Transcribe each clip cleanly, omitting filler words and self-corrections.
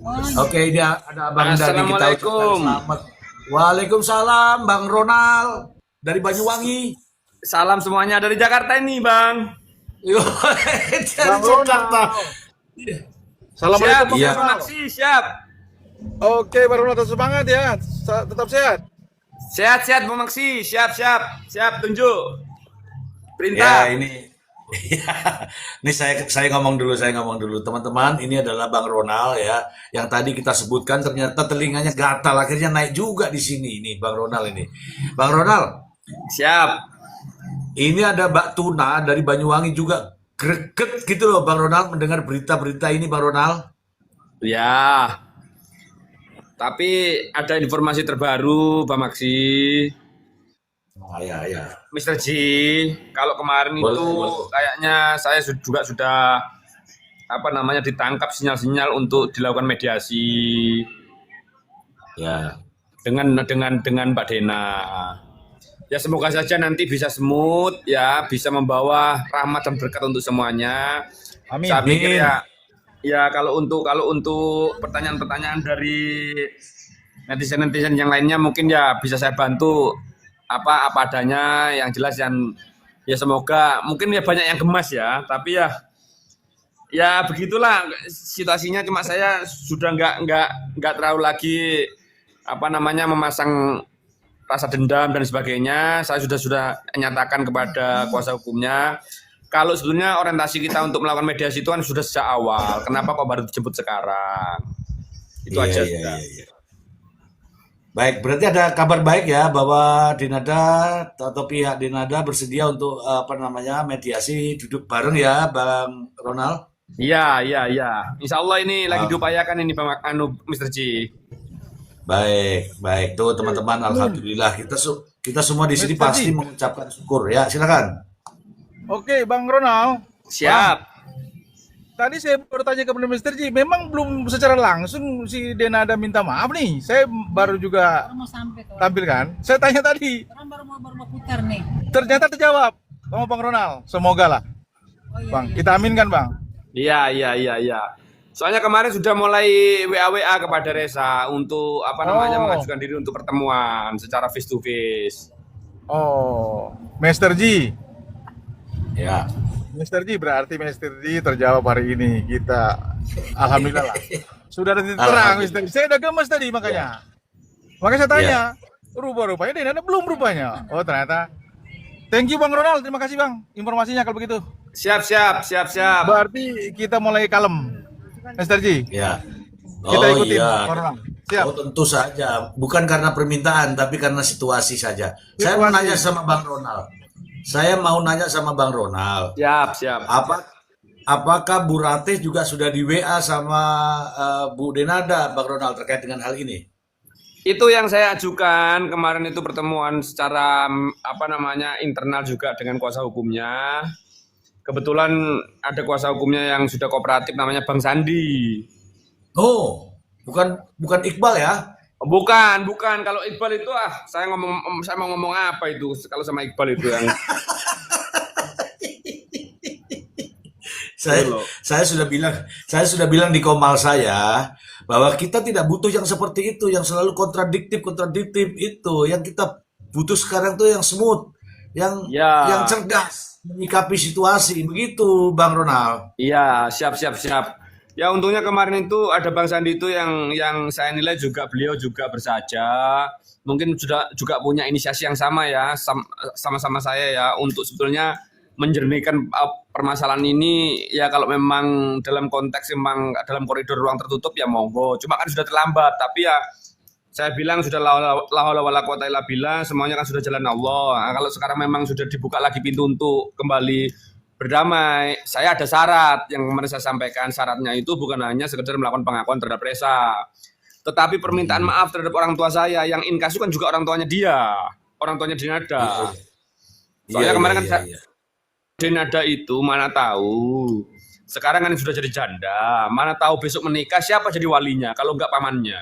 Oke, ini ada Bang Dani, kita ucapkan Assalamualaikum. selamat. Waalaikumsalam, Bang Ronald dari Banyuwangi. Salam semuanya dari Jakarta ini, Bang. Yo, dari Bang Jakarta. Ronald. Siap, Assalamualaikum Bang Iya, siap, Ronald. Maksi, siap. Oke, Bang Ronald tetap semangat ya. Tetap sehat. Sehat-sehat, Bang Maksi. Siap, siap. Siap, tunjuk. ya Perintah. ini. Ini saya ngomong dulu, teman-teman. Ini adalah Bang Ronald ya, yang tadi kita sebutkan ternyata telinganya gatal, akhirnya naik juga di sini. Ini Bang Ronald ini. Bang Ronald, Siap. ini ada Mbak Tuna dari Banyuwangi juga greget gitu loh Bang Ronald mendengar berita-berita ini Bang Ronald. Ya, tapi ada informasi terbaru, Bang Maksi. Ya. Mister G, kalau kemarin Boleh, itu boleh. kayaknya saya juga sudah ditangkap sinyal-sinyal untuk dilakukan mediasi Ya. dengan Mbak Dena. Ya semoga saja nanti bisa smooth ya, bisa membawa rahmat dan berkat untuk semuanya. Amin. Saya pikir Amin. ya kalau untuk pertanyaan-pertanyaan dari netizen-netizen yang lainnya mungkin ya bisa saya bantu apa adanya, yang jelas yang ya semoga mungkin ya banyak yang gemas ya, tapi ya begitulah situasinya. Cuma saya sudah nggak terlalu lagi memasang rasa dendam dan sebagainya. Saya sudah nyatakan kepada kuasa hukumnya kalau sebetulnya orientasi kita untuk melakukan mediasi itu kan sudah sejak awal. Kenapa kok baru dijemput sekarang? Itu Iya, aja iya, sudah. iya. Baik, berarti ada kabar baik ya bahwa Dinada atau pihak Dinada bersedia untuk mediasi duduk bareng ya Bang Ronald. Iya, iya, iya. Insya Allah ini lagi Ah, diupayakan ini Bang Mr. G. baik tuh teman-teman, alhamdulillah kita semua di sini Mister pasti Ji. mengucapkan syukur ya. Silakan. Oke, Bang Ronald. Bang, Siap. tadi saya bertanya kepada Mister Ji, memang belum secara langsung si Denada minta maaf nih. Saya baru juga Orang mau sampai tuh. tampil kan. Saya tanya tadi, Orang baru mau putar nih. ternyata terjawab sama Bang Ronald. Semoga lah, Oh iya, Bang. iya. Kita aminkan, Bang. Iya, iya, iya, iya. Soalnya kemarin sudah mulai WA kepada Reza untuk Oh, mengajukan diri untuk pertemuan secara face to face. oh, Mister Ji. Ya. Mister Ji, berarti Mister Ji terjawab hari ini. Kita alhamdulillah lah. Sudah ada titik terang, Mister Ji. Alhamdulillah. Saya udah gemes tadi makanya. Makanya saya tanya, Ya. rupanya Denada belum rupanya. Oh, ternyata. Thank you Bang Ronald, terima kasih Bang informasinya kalau begitu. Siap, siap, siap, siap. Berarti kita mulai kalem, Mister Ji. Ya. Kita Oh ikutin iya. Bang Ronald. Siap. Oh tentu saja, bukan karena permintaan, tapi karena situasi saja. Saya mau nanya Situasi. sama Bang Ronald. Siap, siap. Apakah Bu Ratih juga sudah di WA sama Bu Denada, Bang Ronald, terkait dengan hal ini? Itu yang saya ajukan kemarin itu pertemuan secara internal juga dengan kuasa hukumnya. Kebetulan ada kuasa hukumnya yang sudah kooperatif namanya Bang Sandi. Oh, bukan Iqbal ya? Bukan, bukan. Kalau Iqbal itu saya mau ngomong apa itu kalau sama Iqbal itu yang Saya dulu. saya sudah bilang di komal saya bahwa kita tidak butuh yang seperti itu, yang selalu kontradiktif itu. Yang kita butuh sekarang tuh yang smooth, yang Ya, cerdas menyikapi situasi. Begitu, Bang Ronald. iya, siap, siap, siap. Ya untungnya kemarin itu ada Bang Sandi itu yang saya nilai juga beliau juga bersaja. Mungkin sudah juga punya inisiasi yang sama ya, sama-sama saya ya untuk sebetulnya menjernihkan permasalahan ini ya. Kalau memang dalam konteks memang dalam koridor ruang tertutup ya monggo. Cuma kan sudah terlambat, tapi ya saya bilang sudah la haula wala quwata illa billah, semuanya kan sudah jalan Allah. Nah, kalau sekarang memang sudah dibuka lagi pintu untuk kembali berdamai, saya ada syarat yang kemarin saya sampaikan. Syaratnya itu bukan hanya sekedar melakukan pengakuan terhadap Reza, tetapi permintaan Hmm. maaf terhadap orang tua saya yang inkasu kan juga orang tuanya dia, orang tuanya Iya, Dinada. iya. Iya, Soalnya iya, kemarin kan iya, iya. Dinada itu mana tahu sekarang kan sudah jadi janda, mana tahu besok menikah siapa jadi walinya kalau nggak pamannya.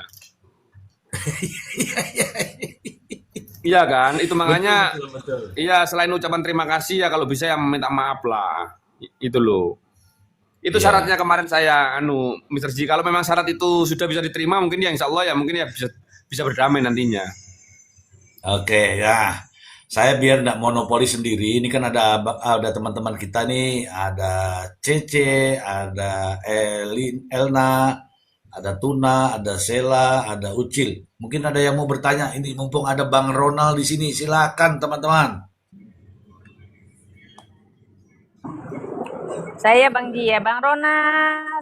Iya kan? Itu Betul, makanya betul, betul. iya, selain ucapan terima kasih ya kalau bisa yang minta maaf lah. Itu loh. Itu Iya. syaratnya kemarin saya Mr. Ji. Kalau memang syarat itu sudah bisa diterima, mungkin ya insya Allah ya mungkin ya bisa berdamai nantinya. Oke, ya. Saya biar nggak monopoli sendiri. Ini kan ada teman-teman kita nih, ada Cece, ada Elna, ada Tuna, ada Sela, ada Ucil. Mungkin ada yang mau bertanya. Ini mumpung ada Bang Ronald di sini. Silakan teman-teman. Saya Bang Dia, Bang Rona.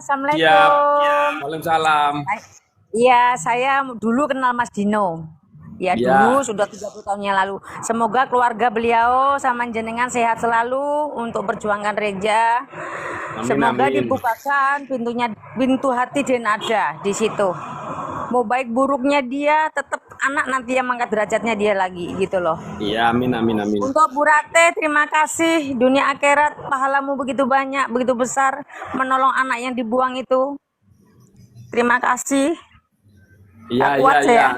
Siap. Assalamualaikum. Waalaikumsalam. Iya, saya dulu kenal Mas Dino. Ya Ya. dulu sudah 30 tahun yang lalu. Semoga keluarga beliau sama jenengan sehat selalu untuk perjuangkan Reja. Amin, Semoga amin. dibukakan pintu hati dan ada di situ. Mau baik buruknya dia tetap anak nanti yang mengangkat derajatnya dia lagi gitu loh. Iya, amin, amin, amin. Untuk Bu Rate, terima kasih. Dunia akhirat, pahalamu begitu banyak, begitu besar. Menolong anak yang dibuang itu. Terima kasih. Iya, Kuat iya, saya. iya.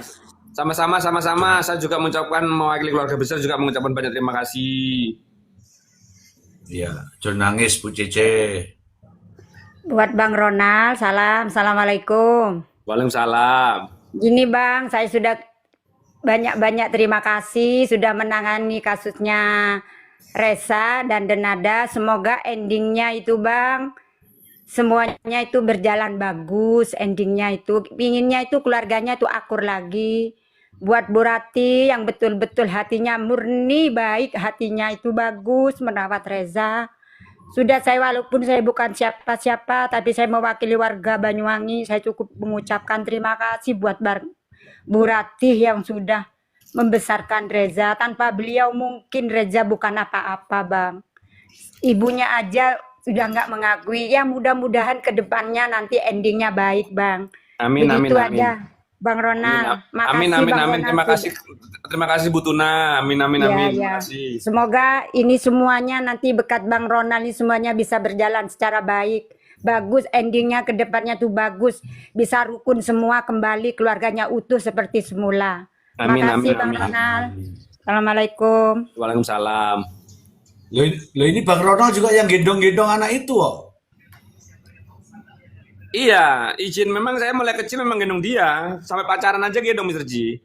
Sama-sama, sama-sama. Saya juga mengucapkan mewakili keluarga besar juga mengucapkan banyak terima kasih. Iya, jangan nangis Bu Cece. Buat Bang Ronald, salam, assalamualaikum. Waalaikumsalam. Gini Bang, saya sudah banyak-banyak terima kasih sudah menangani kasusnya Resa dan Denada. Semoga endingnya itu Bang, semuanya itu berjalan bagus. Endingnya itu, pinginnya itu keluarganya itu akur lagi. Buat Bu Rati yang betul-betul hatinya murni baik, hatinya itu bagus merawat Reza. Sudah saya walaupun saya bukan siapa-siapa, tapi saya mewakili warga Banyuwangi, saya cukup mengucapkan terima kasih buat Bu Ratih yang sudah membesarkan Reza. Tanpa beliau mungkin Reza bukan apa-apa Bang. Ibunya aja sudah nggak mengakui. Ya mudah-mudahan ke depannya nanti endingnya baik Bang. Amin, amin, Begitu amin. aja Bang Ronald. Amin, Makasih amin, Bang amin. Ronald. Terima kasih Bu Tuna. Amin, amin, Ya, amin. ya. Terima kasih. Semoga ini semuanya nanti berkat Bang Ronald ini semuanya bisa berjalan secara baik. Bagus endingnya ke depannya tuh bagus. Bisa rukun semua kembali keluarganya utuh seperti semula. Amin, Makasih amin, Bang amin. Ronald. Assalamualaikum. Waalaikumsalam. Loh ini Bang Ronald juga yang gendong-gendong anak itu, oh. Iya, izin memang saya mulai kecil memang gendong dia. Sampai pacaran aja gendong Mr. Ji.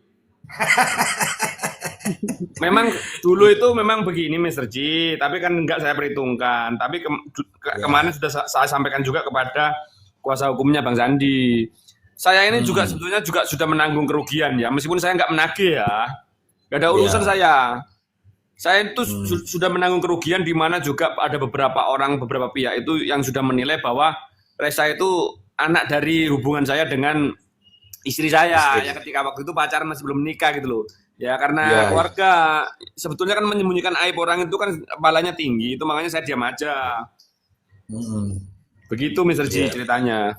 Memang dulu itu memang begini Mr. Ji, tapi kan enggak saya perhitungkan. Tapi kemarin sudah saya sampaikan juga kepada kuasa hukumnya Bang Sandi. Saya ini juga sebetulnya juga sudah menanggung kerugian ya, meskipun saya nggak menagih ya. Nggak ada urusan saya. Saya itu sudah menanggung kerugian di mana juga ada beberapa pihak itu yang sudah menilai bahwa Resa itu anak dari hubungan saya dengan istri saya yang ketika waktu itu pacaran masih belum menikah gitu loh. Ya karena keluarga sebetulnya kan menyembunyikan aib orang itu kan kepalanya tinggi, itu makanya saya diam aja. Begitu Mr. Ji ceritanya.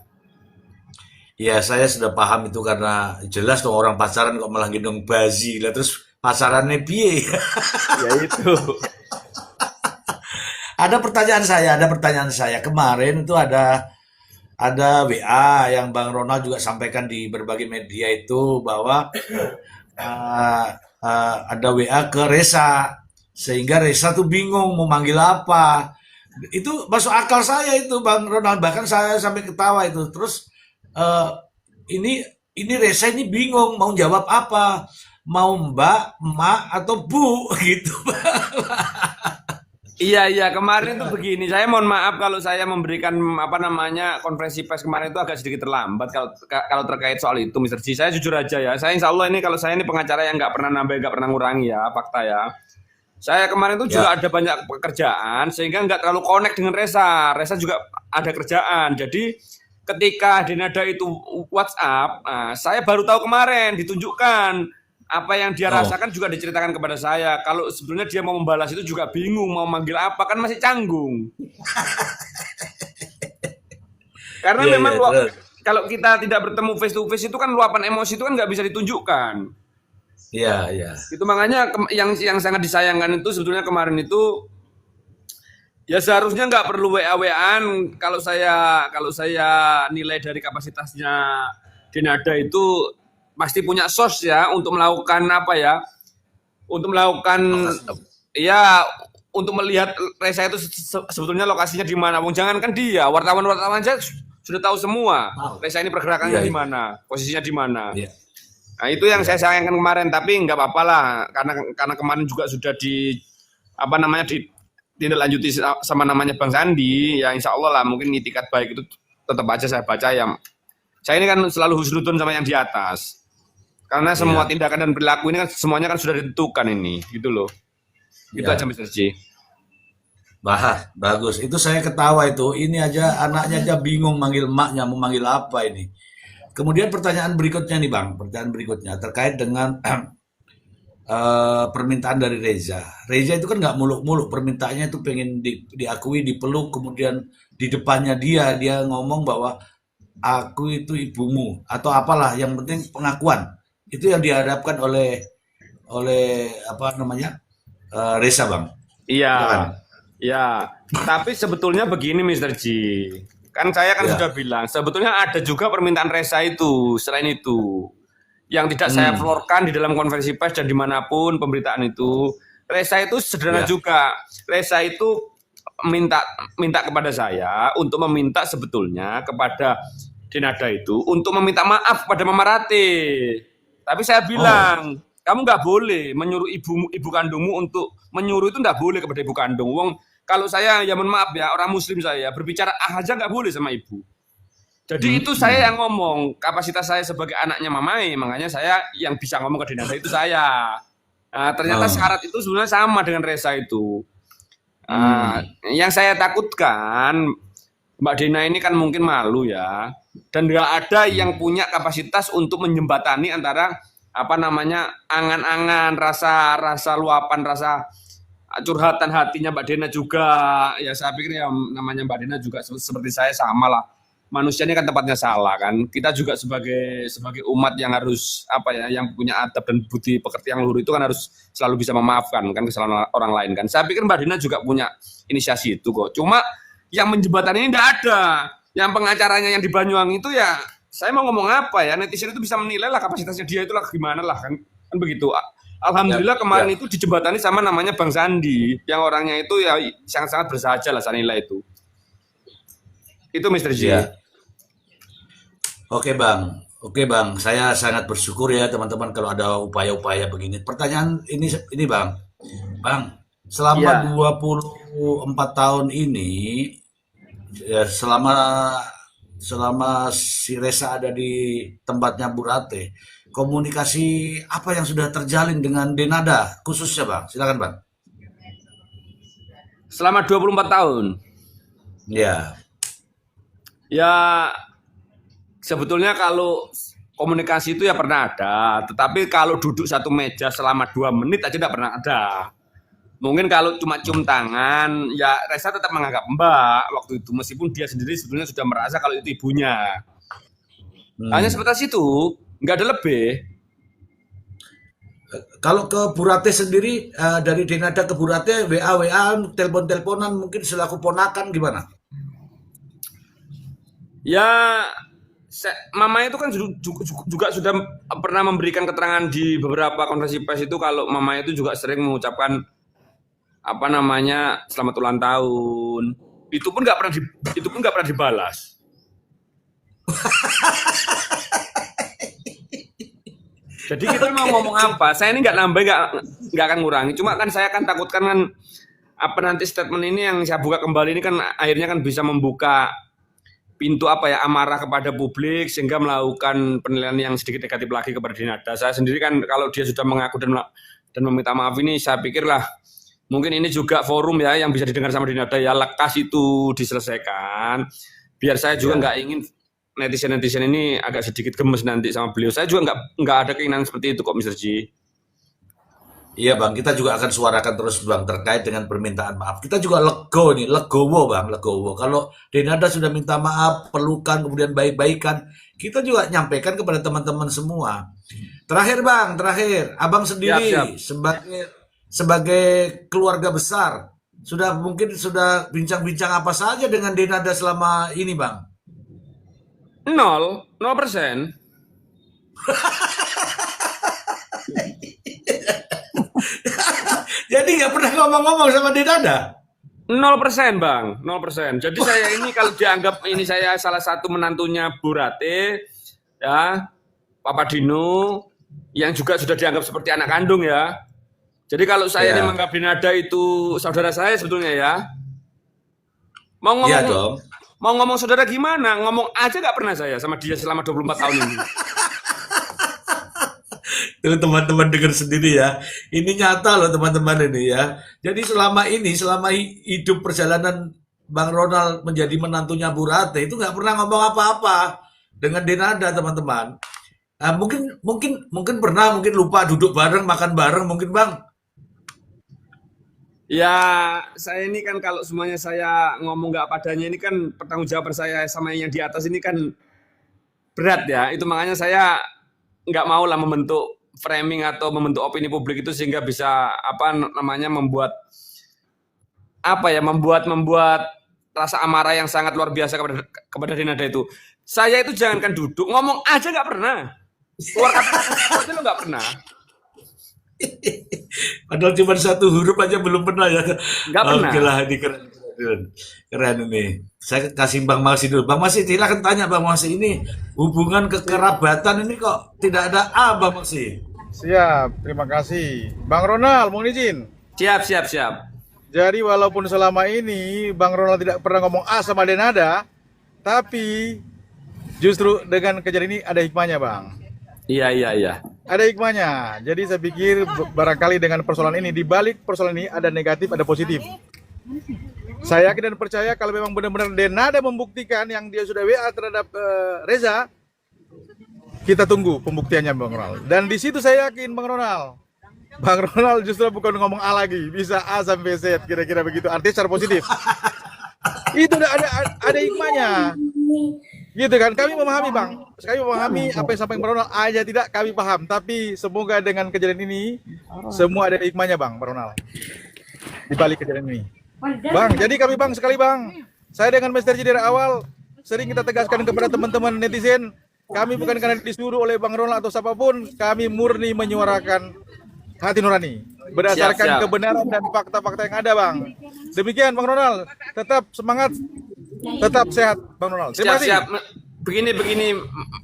Ya saya sudah paham itu karena jelas tuh orang pacaran kok malah gendong bayi lah terus pacarannya piye. Ya itu. Ada pertanyaan saya. Kemarin itu ada WA yang Bang Ronald juga sampaikan di berbagai media itu bahwa ada WA ke Resa sehingga Resa tuh bingung mau manggil apa. Itu masuk akal saya itu Bang Ronald, bahkan saya sampai ketawa itu. Terus ini Resa ini bingung mau jawab apa, mau Mbak, Emak atau Bu gitu. Iya kemarin tuh begini, saya mohon maaf kalau saya memberikan konferensi pers kemarin itu agak sedikit terlambat kalau terkait soal itu Mr. Ji. Saya jujur aja ya, saya insya Allah ini kalau saya ini pengacara yang nggak pernah nambah nggak pernah ngurangi ya fakta ya. Saya kemarin tuh juga ada banyak pekerjaan sehingga nggak terlalu connect dengan Resa. Resa juga ada kerjaan, jadi ketika Denada itu WhatsApp, saya baru tahu kemarin ditunjukkan. Apa yang dia rasakan juga diceritakan kepada saya. Kalau sebetulnya dia mau membalas itu juga bingung mau manggil apa, kan masih canggung. Karena memang kalau kita tidak bertemu face to face itu kan luapan emosi itu kan nggak bisa ditunjukkan. Iya. Itu makanya yang sangat disayangkan itu sebetulnya kemarin itu ya seharusnya nggak perlu WA-WAan. Kalau saya nilai dari kapasitasnya Denada itu pasti punya sos ya untuk melakukan untuk melihat Reza itu sebetulnya lokasinya di mana. Wong jangankan dia, wartawan-wartawan aja sudah tahu semua. Tahu. Reza ini pergerakannya Iya, di mana, posisinya di mana. iya, Nah, itu yang iya. saya sayangkan kemarin, tapi nggak apa-apa lah, karena kemarin juga sudah ditindaklanjuti sama namanya Bang Sandi, ya insya Allah lah, mungkin itikat baik itu tetap aja saya baca yang saya ini kan selalu husnudon sama yang di atas, karena semua Iya, tindakan dan perilaku ini kan semuanya kan sudah ditentukan ini, gitu loh. Itu aja iya. Mr. J. Bagus. Itu saya ketawa itu. Ini aja anaknya aja bingung manggil emaknya mau manggil apa ini. Kemudian pertanyaan berikutnya nih Bang, pertanyaan berikutnya terkait dengan permintaan dari Reza. Reza itu kan nggak muluk-muluk, permintaannya itu pengen diakui, dipeluk, kemudian di depannya dia ngomong bahwa aku itu ibumu atau apalah, yang penting pengakuan. Itu yang dihadapkan oleh apa namanya Reza Bang. Iya, Silakan. ya. Tapi sebetulnya begini, Mr. J. Kan saya kan Ya. sudah bilang, sebetulnya ada juga permintaan Reza itu, selain itu. Yang tidak saya Hmm. florkan di dalam konferensi pers dan dimanapun pemberitaan itu. Reza itu sederhana Ya. juga. Reza itu minta kepada saya untuk meminta sebetulnya kepada Denada itu untuk meminta maaf kepada Mama Rate. Tapi saya Oh. bilang, kamu nggak boleh menyuruh ibu kandungmu untuk menyuruh itu nggak boleh kepada ibu kandung. Wong kalau saya ya mohon maaf ya orang Muslim saya berbicara aja nggak boleh sama ibu. Jadi itu saya yang ngomong kapasitas saya sebagai anaknya Mamai, makanya saya yang bisa ngomong ke Denada itu saya. Nah, ternyata Oh. syarat itu sebenarnya sama dengan Reza itu. Hmm. Yang saya takutkan Mbak Dena ini kan mungkin malu ya, dan nggak ada yang punya kapasitas untuk menjembatani antara apa namanya angan-angan, rasa luapan, rasa curhatan hatinya Mbak Dena juga. Ya saya pikir ya namanya Mbak Dena juga seperti saya sama lah. Manusia ini kan tempatnya salah kan. Kita juga sebagai umat yang harus apa ya, yang punya adab dan budi pekerti yang luhur itu kan harus selalu bisa memaafkan kan kesalahan orang lain kan. Saya pikir Mbak Dena juga punya inisiasi itu kok. Cuma yang menjembatani ini tidak ada. Yang pengacaranya yang di Banyuwangi itu ya saya mau ngomong apa ya, netizen itu bisa menilai lah kapasitasnya dia itulah gimana lah kan begitu. Alhamdulillah kemarin Ya. itu dijembatani sama namanya Bang Sandi yang orangnya itu ya sangat-sangat bersahaja lah saya nilai itu. Itu Mr. J. Ya. Oke Bang, saya sangat bersyukur ya teman-teman kalau ada upaya-upaya begini. Pertanyaan ini Bang, selama Iya. 24 tahun ini, ya, selama si Reza ada di tempatnya Bu Rate, komunikasi apa yang sudah terjalin dengan Denada khususnya Bang? Silakan Bang. Selama 24 tahun. Ya, Ya sebetulnya kalau komunikasi itu ya pernah ada, tetapi kalau duduk satu meja selama 2 menit aja tidak pernah ada. Mungkin kalau cuma cium tangan, ya Reza tetap menganggap Mbak waktu itu, meskipun dia sendiri sebetulnya sudah merasa kalau itu ibunya. Hanya sebatas itu, nggak ada lebih. Kalau ke Bu Rate sendiri, dari Denada ke Bu Rate, WA-WA, telepon-teleponan mungkin selaku ponakan gimana? Ya, Mama itu kan juga sudah pernah memberikan keterangan di beberapa konferensi pers itu kalau Mama itu juga sering mengucapkan apa namanya selamat ulang tahun. Itu pun nggak pernah dibalas. Jadi kita mau ngomong apa? Saya ini nggak nambah, nggak akan ngurangi. Cuma kan saya kan takutkan kan apa nanti statement ini yang saya buka kembali ini kan akhirnya kan bisa membuka pintu apa ya amarah kepada publik sehingga melakukan penilaian yang sedikit negatif lagi kepada Denada. Saya sendiri kan kalau dia sudah mengaku dan meminta maaf ini saya pikirlah mungkin ini juga forum ya yang bisa didengar sama Denada ya lekas itu diselesaikan. Biar saya juga nggak ingin netizen ini agak sedikit gemes nanti sama beliau. Saya juga nggak ada keinginan seperti itu kok Mr. J. Iya Bang, kita juga akan suarakan terus Bang terkait dengan permintaan maaf. Kita juga legowo Bang, legowo. Kalau Denada sudah minta maaf, pelukan, kemudian baik-baikan, kita juga nyampaikan kepada teman-teman semua. Terakhir Bang, Abang sendiri Siap. sebagai keluarga besar, mungkin sudah bincang-bincang apa saja dengan Denada selama ini Bang? 0%. Jadi nggak pernah ngomong-ngomong sama Denada? 0% Bang, 0%. Jadi saya ini kalau dianggap ini saya salah satu menantunya Bu Rate, ya, Papa Dino, yang juga sudah dianggap seperti anak kandung ya. Jadi kalau saya ini Ya, menganggap Denada itu saudara saya sebetulnya ya. Mau iya ngomong dong. mau ngomong saudara gimana? Ngomong aja nggak pernah saya sama dia selama 24 tahun ini. Tuh teman-teman dengar sendiri ya. Ini nyata loh teman-teman ini ya. Jadi selama ini, selama hidup perjalanan Bang Ronald menjadi menantunya Bu Rate itu nggak pernah ngomong apa-apa dengan Denada teman-teman. Nah, mungkin pernah, mungkin lupa duduk bareng, makan bareng, mungkin Bang. Ya, saya ini kan kalau semuanya saya ngomong nggak padanya ini kan pertanggungjawaban saya sama yang di atas ini kan berat ya. Itu makanya saya nggak mau lah membentuk framing atau membentuk opini publik itu sehingga bisa apa namanya membuat membuat rasa amarah yang sangat luar biasa kepada Denada itu. Saya itu jangankan duduk, ngomong aja nggak pernah. Keluar kata-kata aja lo nggak pernah. Padahal cuma satu huruf aja belum pernah ya. Nggak pernah. Oke lah, ini keren. Keren ini. Saya kasih Bang Masi dulu. Bang Masi, silakan tanya Bang Masi, ini hubungan kekerabatan ini kok tidak ada A, Bang Masi? Siap, terima kasih. Bang Ronald, mohon izin. Siap, siap, siap. Jadi walaupun selama ini Bang Ronald tidak pernah ngomong A sama Denada, tapi justru dengan kejadian ini ada hikmahnya, Bang. Iya, iya, iya. Ada hikmahnya. Jadi saya pikir barangkali dengan persoalan ini, di balik persoalan ini ada negatif, ada positif. Saya yakin dan percaya kalau memang benar-benar Denada membuktikan yang dia sudah WA terhadap Reza, kita tunggu pembuktiannya Bang Ronald. Dan di situ saya yakin Bang Ronald justru bukan ngomong A lagi, bisa A sampai Z, kira-kira begitu. Artinya secara positif. Itu ada hikmahnya. Gitu kan, kami memahami Bang. Kami memahami apa yang sampaikan Bang Ronald, aja tidak kami paham. Tapi semoga dengan kejadian ini, semua ada hikmahnya Bang Ronald. Di balik kejadian ini. Bang, jadi kami Bang, sekali Bang. Saya dengan Mr. J dari awal, sering kita tegaskan kepada teman-teman netizen, kami bukan karena disuruh oleh Bang Ronald atau siapapun, kami murni menyuarakan hati nurani. Berdasarkan Siap, siap. kebenaran dan fakta-fakta yang ada Bang. Demikian Bang Ronald, tetap semangat, tetap sehat Bang Ronald. Terima Siap, kasih. siap. Begini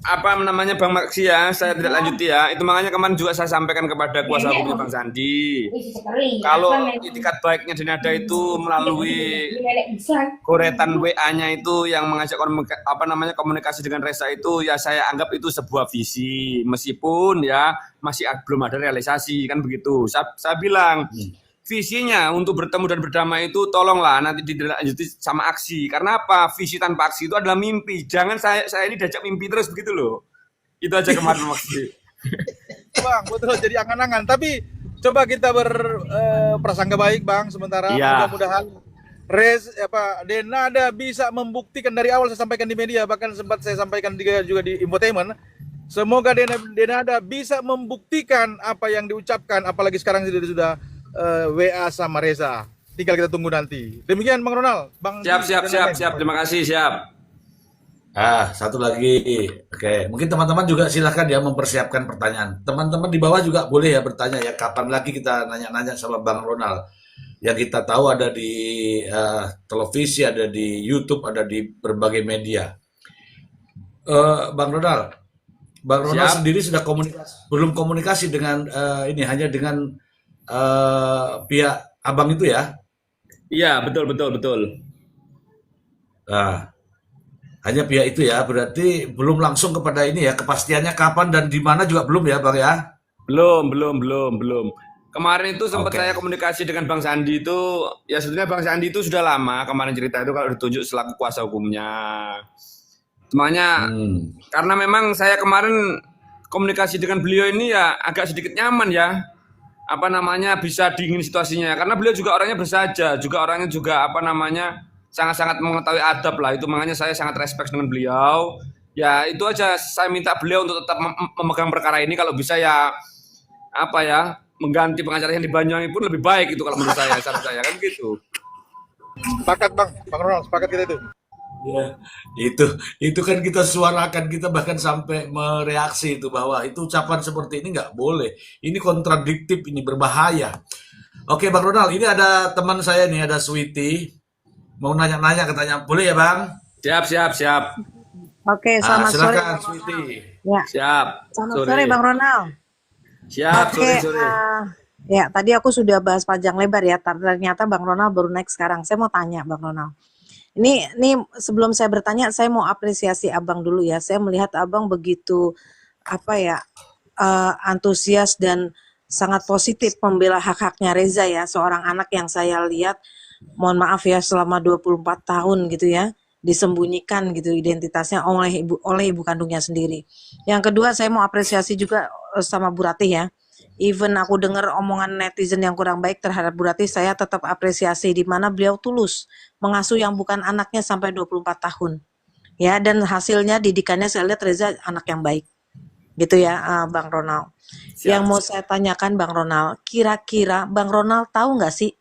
apa namanya Bang Maksi ya, saya tidak lanjuti ya. Itu makanya kemarin juga saya sampaikan kepada kuasa hukumnya Bang Sandi. Kalau itikat baiknya Denada itu melalui goretan WA-nya itu yang mengajak komunikasi dengan Reza itu ya saya anggap itu sebuah visi meskipun ya masih belum ada realisasi kan begitu. Saya bilang visinya untuk bertemu dan berdamai itu tolonglah nanti dilanjuti sama aksi. Karena apa? Visi tanpa aksi itu adalah mimpi. Jangan saya ini diajak mimpi terus begitu loh. Itu aja kemarin maksudnya. Bang, betul jadi angan-angan. Tapi coba kita berprasangka baik Bang sementara. Iya. Mudah-mudahan Denada bisa membuktikan dari awal saya sampaikan di media, bahkan sempat saya sampaikan juga di infotainment. Semoga Denada bisa membuktikan apa yang diucapkan, apalagi sekarang sudah WA sama Reza. Tinggal kita tunggu nanti. Demikian Bang Ronald. Bang Siap. Terima kasih, siap. Satu lagi. Oke, mungkin teman-teman juga silahkan ya mempersiapkan pertanyaan. Teman-teman di bawah juga boleh ya bertanya ya, kapan lagi kita nanya-nanya sama Bang Ronald. Yang kita tahu ada di televisi, ada di YouTube, ada di berbagai media. Bang Ronald Siap. sendiri sudah belum komunikasi dengan ini, hanya dengan pihak abang itu ya? Iya, betul. Nah, hanya pihak itu ya, berarti belum langsung kepada ini ya, kepastiannya kapan dan di mana juga belum ya Bang ya? Belum. Kemarin itu sempat Oke. saya komunikasi dengan Bang Sandi itu, ya sebetulnya Bang Sandi itu sudah lama kemarin cerita itu kalau ditunjuk selaku kuasa hukumnya. Semuanya karena memang saya kemarin komunikasi dengan beliau ini ya agak sedikit nyaman ya. Bisa dingin situasinya karena beliau juga orangnya bersaja, juga orangnya juga sangat-sangat mengetahui adab lah. Itu makanya saya sangat respect dengan beliau. Ya itu aja, saya minta beliau untuk tetap memegang perkara ini, kalau bisa ya mengganti pengacara yang di Banyuwangi pun lebih baik itu kalau menurut saya, saran saya kan gitu. Sepakat Bang Ronald, sepakat kita itu. Ya, itu kan kita suarakan, kita bahkan sampai mereaksi itu bahwa itu ucapan seperti ini nggak boleh. Ini kontradiktif, ini berbahaya. Oke Bang Ronald, ini ada teman saya nih, ada Sweety. Mau nanya-nanya katanya. Boleh ya Bang? Siap, siap, siap. Oke, selamat sore. Silakan Sweety. Ya, Siap. selamat Sore. sore Bang Ronald. Siap, Oke, sore. ya tadi aku sudah bahas panjang lebar ya. Ternyata Bang Ronald baru naik sekarang. Saya mau tanya Bang Ronald. Ini sebelum saya bertanya, saya mau apresiasi Abang dulu ya. Saya melihat Abang begitu apa ya antusias dan sangat positif membela hak-haknya Reza ya, seorang anak yang saya lihat, mohon maaf ya, selama 24 tahun gitu ya, disembunyikan gitu identitasnya oleh ibu kandungnya sendiri. Yang kedua, saya mau apresiasi juga sama Bu Ratih ya. Even aku dengar omongan netizen yang kurang baik terhadap Bu Ratih, saya tetap apresiasi di mana beliau tulus mengasuh yang bukan anaknya sampai 24 tahun. Ya, dan hasilnya didikannya saya lihat Reza anak yang baik. Gitu ya, Bang Ronald. Yang mau saya tanyakan Bang Ronald, kira-kira Bang Ronald tahu nggak sih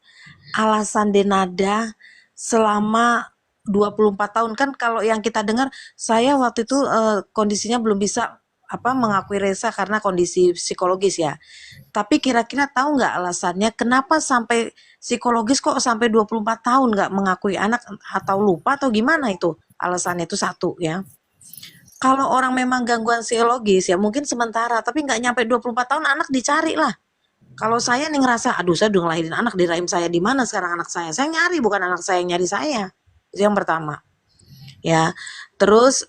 alasan Denada selama 24 tahun? Kan kalau yang kita dengar, saya waktu itu kondisinya belum bisa mengakui Reza karena kondisi psikologis ya. Tapi kira-kira tahu nggak alasannya kenapa sampai psikologis kok sampai 24 tahun nggak mengakui anak, atau lupa atau gimana itu? Alasannya itu satu ya. Kalau orang memang gangguan psikologis ya mungkin sementara, tapi nggak nyampe 24 tahun anak dicari lah. Kalau saya nih ngerasa, aduh saya udah ngelahirin anak di rahim saya, di mana sekarang anak saya? Saya nyari, bukan anak saya yang nyari saya. Itu yang pertama. Ya, terus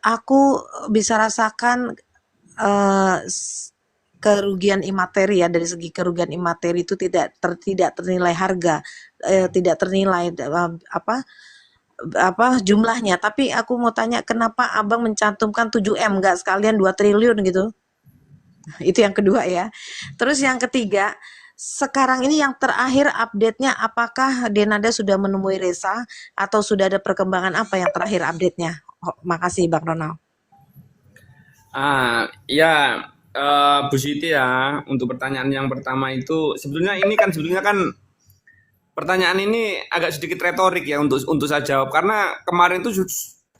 aku bisa rasakan kerugian imateri ya, dari segi kerugian imateri itu tidak ternilai harga, tidak ternilai jumlahnya. Tapi aku mau tanya, kenapa Abang mencantumkan 7M nggak sekalian 2 triliun gitu? Itu yang kedua ya. Terus yang ketiga, sekarang ini yang terakhir update-nya, apakah Denada sudah menemui Reza atau sudah ada perkembangan apa yang terakhir update-nya? Makasih Bang Ronald. Ya, Bu Siti ya, untuk pertanyaan yang pertama itu sebetulnya kan pertanyaan ini agak sedikit retorik ya untuk saya jawab, karena kemarin itu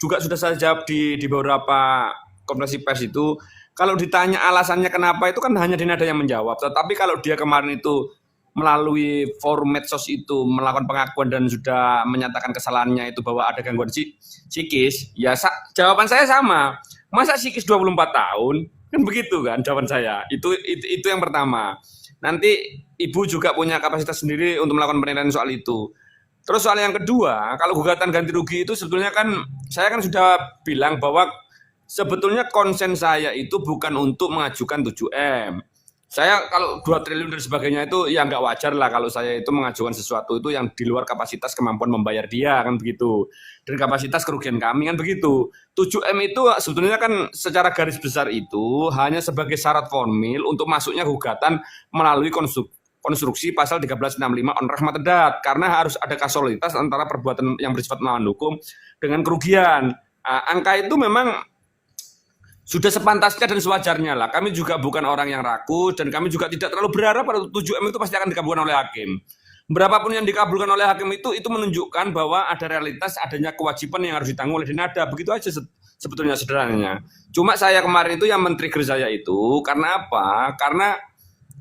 juga sudah saya jawab di beberapa konferensi pers itu. Kalau ditanya alasannya kenapa, itu kan hanya Denada yang menjawab. Tetapi kalau dia kemarin itu melalui forum medsos itu melakukan pengakuan dan sudah menyatakan kesalahannya itu bahwa ada gangguan psikis, ya jawaban saya sama. Masa psikis 24 tahun? Kan begitu kan jawaban saya. Itu yang pertama. Nanti Ibu juga punya kapasitas sendiri untuk melakukan penilaian soal itu. Terus soal yang kedua, kalau gugatan ganti rugi itu sebetulnya kan saya kan sudah bilang bahwa sebetulnya konsen saya itu bukan untuk mengajukan 7M. Saya kalau 2 triliun dan sebagainya itu ya nggak wajar lah kalau saya itu mengajukan sesuatu itu yang di luar kapasitas kemampuan membayar dia, kan begitu. Dan kapasitas kerugian kami, kan begitu. 7M itu sebetulnya kan secara garis besar itu hanya sebagai syarat formil untuk masuknya gugatan melalui konstruksi pasal 1365 on rahmat edat, karena harus ada kausalitas antara perbuatan yang bersifat melawan hukum dengan kerugian. Angka itu memang sudah sepantasnya dan sewajarnya lah. Kami juga bukan orang yang rakus dan kami juga tidak terlalu berharap pada 7M itu pasti akan dikabulkan oleh hakim. Berapapun yang dikabulkan oleh hakim itu menunjukkan bahwa ada realitas adanya kewajiban yang harus ditanggung oleh Denada. Begitu aja sebetulnya sederhananya. Cuma saya kemarin itu yang men-trigger saya itu karena apa? Karena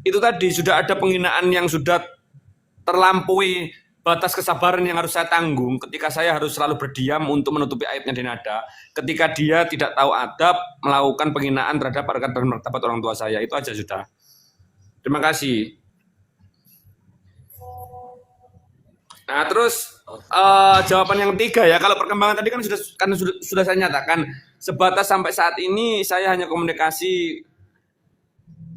itu tadi sudah ada penghinaan yang sudah terlampaui batas kesabaran yang harus saya tanggung ketika saya harus selalu berdiam untuk menutupi aibnya Denada. Ketika dia tidak tahu adab melakukan penghinaan terhadap harkat dan martabat orang tua saya. Itu aja sudah. Terima kasih. Nah, terus jawaban yang ketiga ya, kalau perkembangan tadi kan sudah saya nyatakan, sebatas sampai saat ini saya hanya komunikasi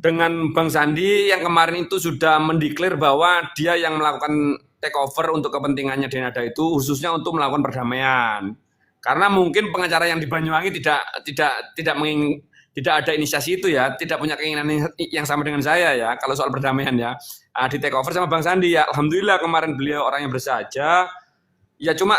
dengan Bang Sandi yang kemarin itu sudah mendeklar bahwa dia yang melakukan take over untuk kepentingannya Denada itu khususnya untuk melakukan perdamaian. Karena mungkin pengacara yang di Banyuwangi tidak ada inisiasi itu ya, tidak punya keinginan yang sama dengan saya ya kalau soal perdamaian ya. Di take over sama Bang Sandi ya. Alhamdulillah kemarin beliau orang yang bersahaja. Ya cuma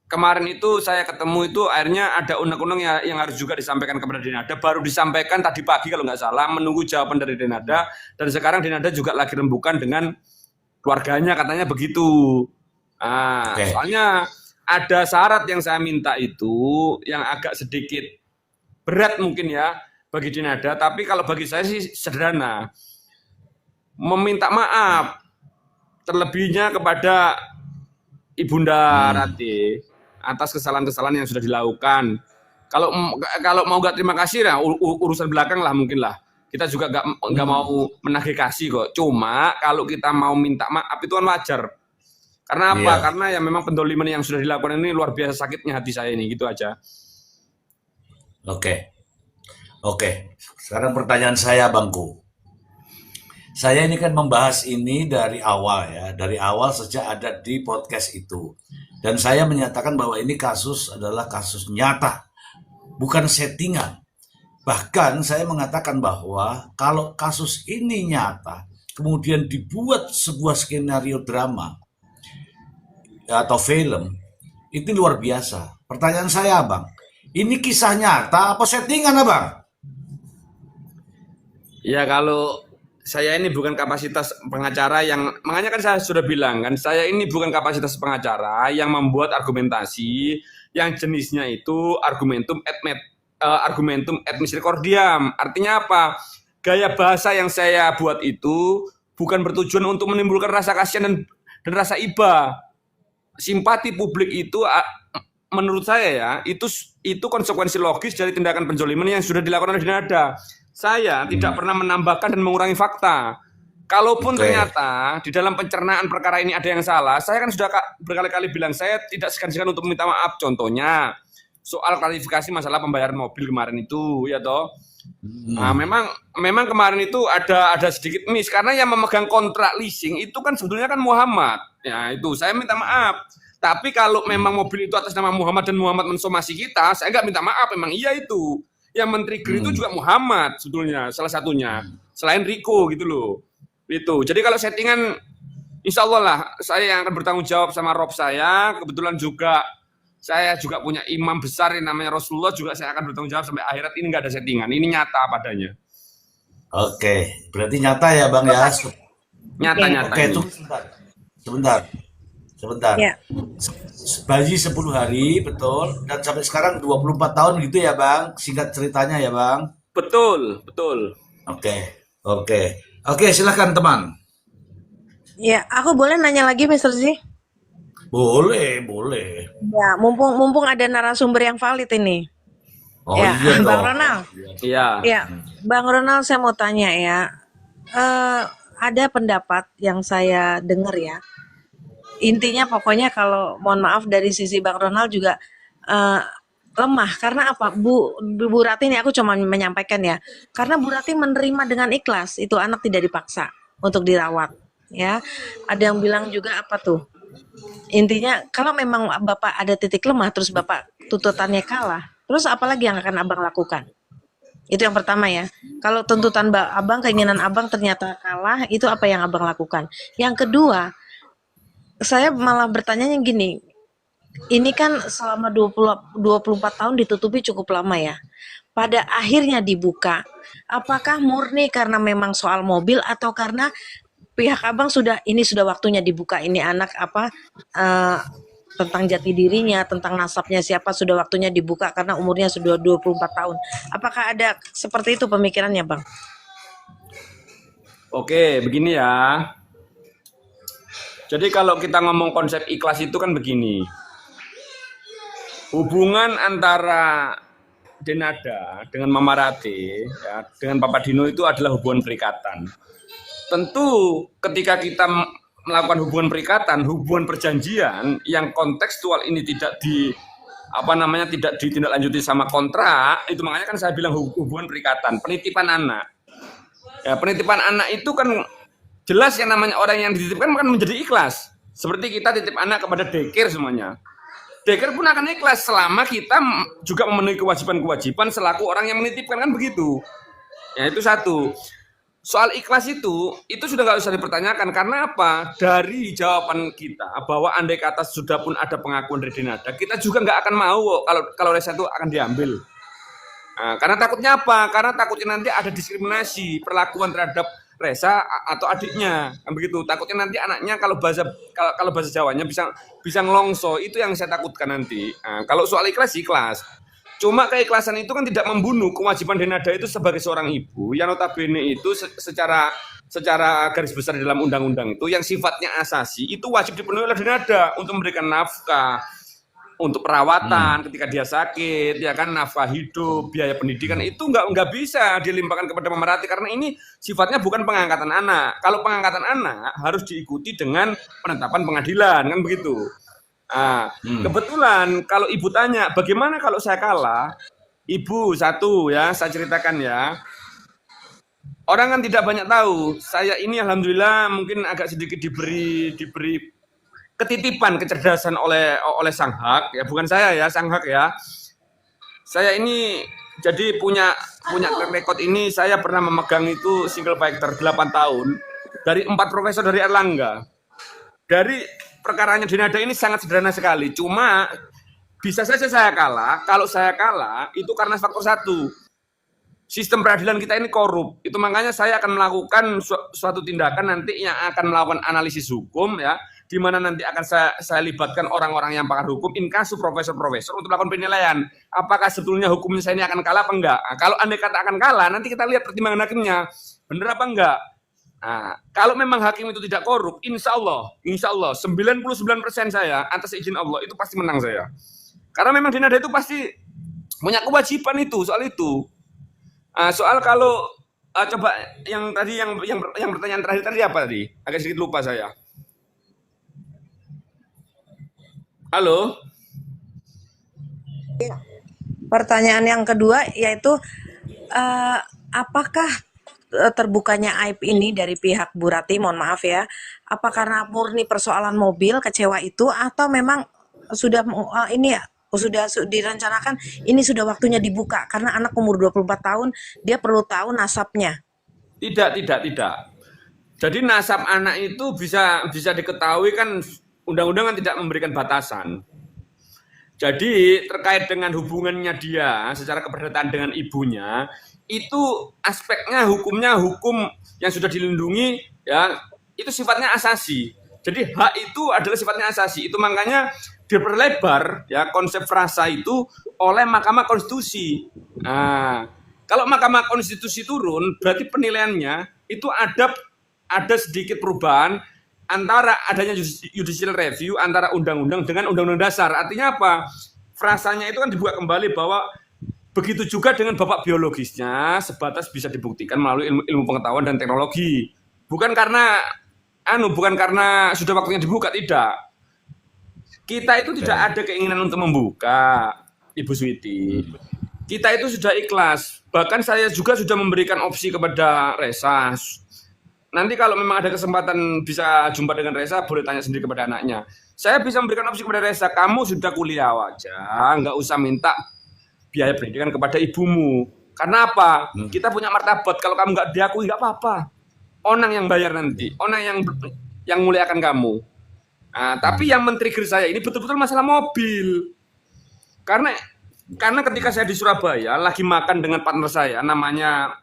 kemarin itu saya ketemu itu akhirnya ada undang-undang yang harus juga disampaikan kepada Denada, baru disampaikan tadi pagi kalau nggak salah, menunggu jawaban dari Denada, dan sekarang Denada juga lagi rembukan dengan keluarganya, katanya begitu. Soalnya ada syarat yang saya minta itu yang agak sedikit berat mungkin ya bagi Denada, tapi kalau bagi saya sih sederhana. Meminta maaf terlebihnya kepada Ibunda Ratih atas kesalahan-kesalahan yang sudah dilakukan. Kalau mau nggak terima kasih ya urusan belakang lah mungkin lah. Kita juga nggak mau menagih kasih kok. Cuma kalau kita mau minta maaf itu kan wajar. Karena apa? Iya. Karena ya memang pendoliman yang sudah dilakukan ini luar biasa sakitnya hati saya ini, gitu aja. Oke. Oke. Sekarang pertanyaan saya, Bangku. Saya ini kan membahas ini dari awal ya, dari awal sejak ada di podcast itu. Dan saya menyatakan bahwa ini kasus adalah kasus nyata, bukan settingan. Bahkan saya mengatakan bahwa kalau kasus ini nyata, kemudian dibuat sebuah skenario drama atau film, itu luar biasa. Pertanyaan saya, Abang, ini kisah nyata apa settingan, Abang? Ya kalau saya ini bukan kapasitas pengacara yang, makanya kan saya sudah bilang kan, saya ini bukan kapasitas pengacara yang membuat argumentasi yang jenisnya itu argumentum et misericordiam. Artinya apa? Gaya bahasa yang saya buat itu bukan bertujuan untuk menimbulkan rasa kasihan dan rasa iba. Simpati publik itu menurut saya ya, itu konsekuensi logis dari tindakan penzoliman yang sudah dilakukan oleh Dinada. Saya tidak pernah menambahkan dan mengurangi fakta. Kalaupun ternyata di dalam pencernaan perkara ini ada yang salah, saya kan sudah berkali-kali bilang saya tidak segan-segan untuk meminta maaf. Contohnya soal klarifikasi masalah pembayaran mobil kemarin itu, ya toh. Nah, memang kemarin itu ada sedikit miss karena yang memegang kontrak leasing itu kan sebetulnya kan Muhammad. Ya itu saya minta maaf. Tapi kalau memang mobil itu atas nama Muhammad dan Muhammad mensomasi kita, saya nggak minta maaf. Memang iya itu. Yang men-trigger itu juga Muhammad sebetulnya salah satunya. Selain Riko gitu loh. Itu. Jadi kalau settingan, insya Allah lah saya yang akan bertanggung jawab sama Rob saya. Kebetulan juga saya juga punya imam besar yang namanya Rasulullah, juga saya akan bertanggung jawab sampai akhirat. Ini nggak ada settingan, ini nyata padanya. Oke, berarti nyata ya, Bang ya. Nyata-nyata. Oke, ini. tunggu sebentar. Ya. Bayi 10 hari, betul. Dan sampai sekarang 24 tahun gitu ya, Bang. Singkat ceritanya ya, Bang. Betul. Oke, silakan teman. Ya, aku boleh nanya lagi, Mr. Z? Boleh. Ya, mumpung ada narasumber yang valid ini. Oh Ya, iya Bang dong. Ronald. Iya. Ya, Bang Ronald, saya mau tanya ya. Ada pendapat yang saya dengar ya. Intinya pokoknya kalau mohon maaf dari sisi Bang Ronald juga lemah karena apa? Bu Rati ini aku cuma menyampaikan ya. Karena Bu Rati menerima dengan ikhlas itu anak tidak dipaksa untuk dirawat ya. Ada yang bilang juga apa tuh? Intinya kalau memang Bapak ada titik lemah terus Bapak tuntutannya kalah, terus apalagi yang akan Abang lakukan? Itu yang pertama ya. Kalau tuntutan Abang, keinginan Abang ternyata kalah, itu apa yang Abang lakukan? Yang kedua, saya malah bertanyanya gini, ini kan selama 24 tahun ditutupi cukup lama ya. Pada akhirnya dibuka, apakah murni karena memang soal mobil atau karena pihak Abang sudah waktunya dibuka ini anak tentang jati dirinya, tentang nasabnya siapa sudah waktunya dibuka karena umurnya sudah 24 tahun. Apakah ada seperti itu pemikirannya, Bang? Oke, begini ya. Jadi kalau kita ngomong konsep ikhlas itu kan begini. Hubungan antara Denada dengan Mama Rati, ya, dengan Papa Dino itu adalah hubungan perikatan. Tentu ketika kita melakukan hubungan perikatan, hubungan perjanjian yang kontekstual ini tidak ditindaklanjuti sama kontrak, itu makanya kan saya bilang hubungan perikatan, penitipan anak. Ya, penitipan anak itu kan jelas yang namanya orang yang dititipkan kan menjadi ikhlas. Seperti kita titip anak kepada daycare semuanya. Daycare pun akan ikhlas selama kita juga memenuhi kewajiban-kewajiban selaku orang yang menitipkan, kan begitu. Ya itu satu. Soal ikhlas itu sudah nggak usah dipertanyakan. Karena apa? Dari jawaban kita bahwa andai kata sudah pun ada pengakuan dari Denada, kita juga nggak akan mau kalau Resa itu akan diambil. Nah, karena takutnya apa? Karena takutnya nanti ada diskriminasi perlakuan terhadap Resa atau adiknya, kan begitu. Takutnya nanti anaknya kalau bahasa Jawanya bisa ngelongso. Itu yang saya takutkan nanti. Nah, kalau soal ikhlas. Cuma keikhlasan itu kan tidak membunuh kewajiban Denada itu sebagai seorang ibu yang notabene itu secara garis besar dalam undang-undang itu yang sifatnya asasi itu wajib dipenuhi oleh Denada untuk memberikan nafkah, untuk perawatan ketika dia sakit, ya kan, nafkah hidup, biaya pendidikan itu nggak bisa dilimpahkan kepada pemerhati karena ini sifatnya bukan pengangkatan anak. Kalau pengangkatan anak harus diikuti dengan penetapan pengadilan kan begitu. Kebetulan kalau ibu tanya bagaimana kalau saya kalah, ibu satu ya saya ceritakan ya. Orang kan tidak banyak tahu. Saya ini alhamdulillah mungkin agak sedikit diberi ketitipan kecerdasan oleh Sang Hak ya, bukan saya ya, Sang Hak ya. Saya ini jadi punya track record ini, saya pernah memegang itu single fighter 8 tahun dari 4 profesor dari Erlangga. Dari perkaranya Denada ini sangat sederhana sekali. Cuma bisa saja saya kalah. Kalau saya kalah itu karena faktor satu. Sistem peradilan kita ini korup. Itu makanya saya akan melakukan suatu tindakan nanti yang akan melakukan analisis hukum ya, di mana nanti akan saya libatkan orang-orang yang pakar hukum, inkasu profesor-profesor untuk melakukan penilaian. Apakah sebetulnya hukumnya saya ini akan kalah apa enggak? Nah, kalau andai kata akan kalah, nanti kita lihat pertimbangan hakimnya. Benar apa enggak? Nah, kalau memang hakim itu tidak korup, insya Allah 99% saya atas izin Allah itu pasti menang saya. Karena memang Denada itu pasti punya kewajiban itu soal itu. Soal kalau coba yang tadi yang pertanyaan terakhir tadi apa tadi? Agak sedikit lupa saya. Halo. Pertanyaan yang kedua yaitu apakah terbukanya aib ini dari pihak Bu Rati, mohon maaf ya, apa karena murni persoalan mobil kecewa itu atau memang sudah ini ya sudah direncanakan ini sudah waktunya dibuka karena anak umur 24 tahun dia perlu tahu nasabnya? Tidak. Jadi nasab anak itu bisa diketahui kan, undang-undang kan tidak memberikan batasan. Jadi terkait dengan hubungannya dia secara keperdataan dengan ibunya, itu aspeknya hukumnya hukum yang sudah dilindungi ya, itu sifatnya asasi. Jadi hak itu adalah sifatnya asasi. Itu makanya diperlebar ya konsep frasa itu oleh Mahkamah Konstitusi. Nah, kalau Mahkamah Konstitusi turun berarti penilaiannya itu ada sedikit perubahan antara adanya judicial review antara undang-undang dengan undang-undang dasar. Artinya apa? Frasanya itu kan dibuka kembali bahwa begitu juga dengan bapak biologisnya sebatas bisa dibuktikan melalui ilmu pengetahuan dan teknologi. Bukan karena sudah waktunya dibuka, tidak. Kita itu tidak ada keinginan untuk membuka, Ibu Switi. Kita itu sudah ikhlas. Bahkan saya juga sudah memberikan opsi kepada Resa. Nanti kalau memang ada kesempatan bisa jumpa dengan Resa, boleh tanya sendiri kepada anaknya. Saya bisa memberikan opsi kepada Resa, kamu sudah kuliah aja, nggak usah minta biaya pendidikan kepada ibumu. Karena apa? Kita punya martabat. Kalau kamu nggak diakui nggak apa-apa. Onang yang bayar nanti, onang yang muliakan kamu. Nah, tapi yang men-trigger saya ini betul-betul masalah mobil. Karena ketika saya di Surabaya lagi makan dengan partner saya namanya